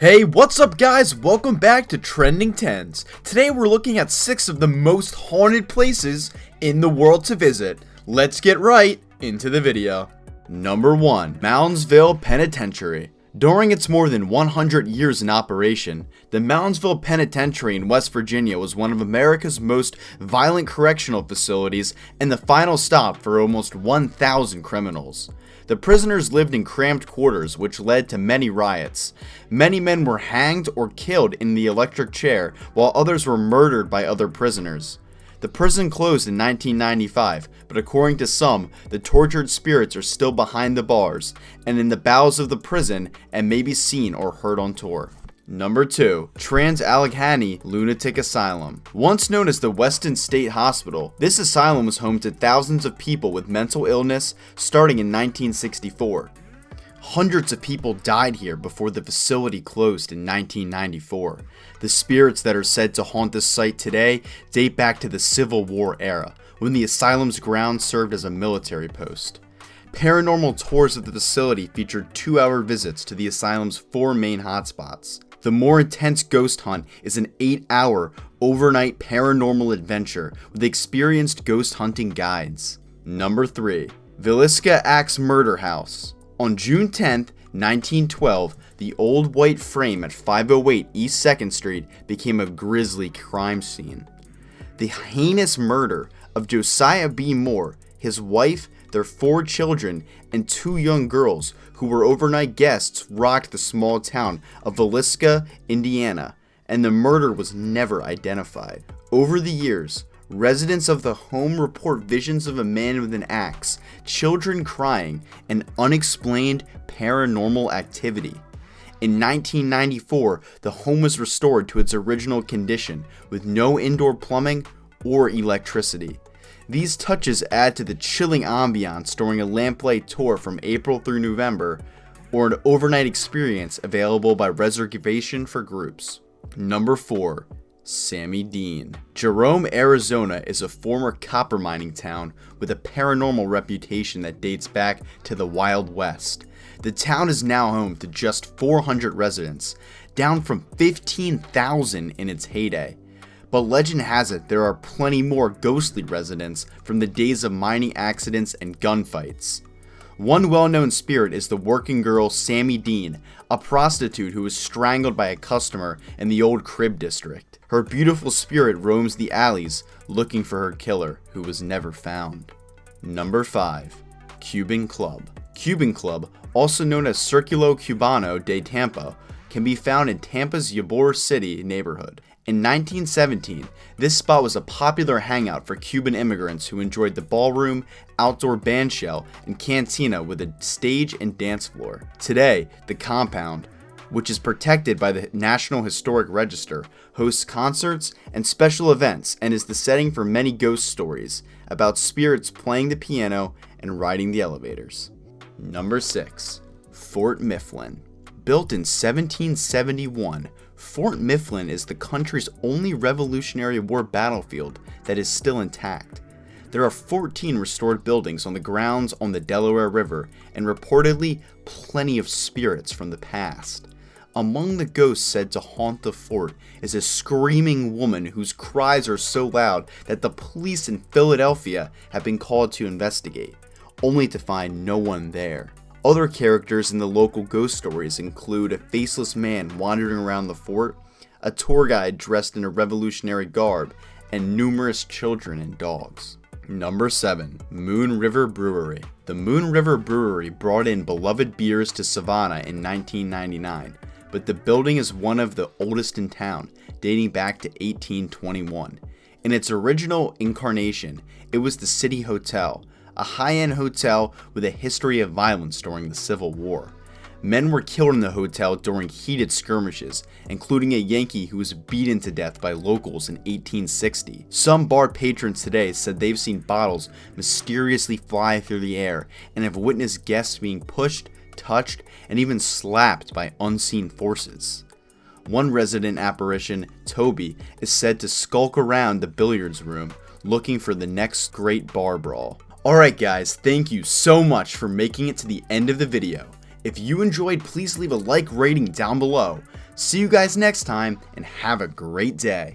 Hey, what's up guys? Welcome back to Trending 10s. Today we're looking at 6 of the most haunted places in the world to visit. Let's get right into the video. Number 1. Moundsville Penitentiary. During its more than 100 years in operation, the Moundsville Penitentiary in West Virginia was one of America's most violent correctional facilities and the final stop for almost 1,000 criminals. The prisoners lived in cramped quarters, which led to many riots. Many men were hanged or killed in the electric chair, while others were murdered by other prisoners. The prison closed in 1995, but according to some, the tortured spirits are still behind the bars and in the bowels of the prison and may be seen or heard on tour. Number 2. Trans-Allegheny Lunatic Asylum. Once known as the Weston State Hospital, this asylum was home to thousands of people with mental illness starting in 1964. Hundreds of people died here before the facility closed in 1994. The spirits that are said to haunt this site today date back to the Civil War era, when the asylum's grounds served as a military post. Paranormal tours of the facility featured 2-hour visits to the asylum's 4 main hotspots. The more intense ghost hunt is an 8-hour overnight paranormal adventure with experienced ghost hunting guides. Number 3. Villisca Axe Murder House. On June 10, 1912, the old white frame at 508 East 2nd Street became a grisly crime scene. The heinous murder of Josiah B. Moore, his wife, their 4 children, and 2 young girls who were overnight guests rocked the small town of Villisca, Indiana, and the murder was never identified. Over the years, residents of the home report visions of a man with an axe, children crying, and unexplained paranormal activity. In 1994, the home was restored to its original condition with no indoor plumbing or electricity. These touches add to the chilling ambiance during a lamplight tour from April through November, or an overnight experience available by reservation for groups. Number 4. Sammy Dean. Jerome, Arizona is a former copper mining town with a paranormal reputation that dates back to the Wild West. The town is now home to just 400 residents, down from 15,000 in its heyday. But legend has it there are plenty more ghostly residents from the days of mining accidents and gunfights. One well-known spirit is the working girl Sammy Dean, a prostitute who was strangled by a customer in the old Crib district. Her beautiful spirit roams the alleys looking for her killer, who was never found. Number 5. Cuban Club. Cuban Club, also known as Circulo Cubano de Tampa, can be found in Tampa's Ybor City neighborhood. In 1917, this spot was a popular hangout for Cuban immigrants who enjoyed the ballroom, outdoor bandshell, and cantina with a stage and dance floor. Today, the compound, which is protected by the National Historic Register, hosts concerts and special events and is the setting for many ghost stories about spirits playing the piano and riding the elevators. Number 6. Fort Mifflin. Built in 1771, Fort Mifflin is the country's only Revolutionary War battlefield that is still intact. There are 14 restored buildings on the grounds on the Delaware River and reportedly plenty of spirits from the past. Among the ghosts said to haunt the fort is a screaming woman whose cries are so loud that the police in Philadelphia have been called to investigate, only to find no one there. Other characters in the local ghost stories include a faceless man wandering around the fort, a tour guide dressed in a Revolutionary garb, and numerous children and dogs. Number 7. Moon River Brewery. The Moon River Brewery brought in beloved beers to Savannah in 1999, but the building is one of the oldest in town, dating back to 1821. In its original incarnation, it was the City Hotel, a high-end hotel with a history of violence during the Civil War. Men were killed in the hotel during heated skirmishes, including a Yankee who was beaten to death by locals in 1860. Some bar patrons today said they've seen bottles mysteriously fly through the air and have witnessed guests being pushed, touched, and even slapped by unseen forces. One resident apparition, Toby, is said to skulk around the billiards room looking for the next great bar brawl. Alright guys, thank you so much for making it to the end of the video. If you enjoyed, please leave a like rating down below. See you guys next time, and have a great day.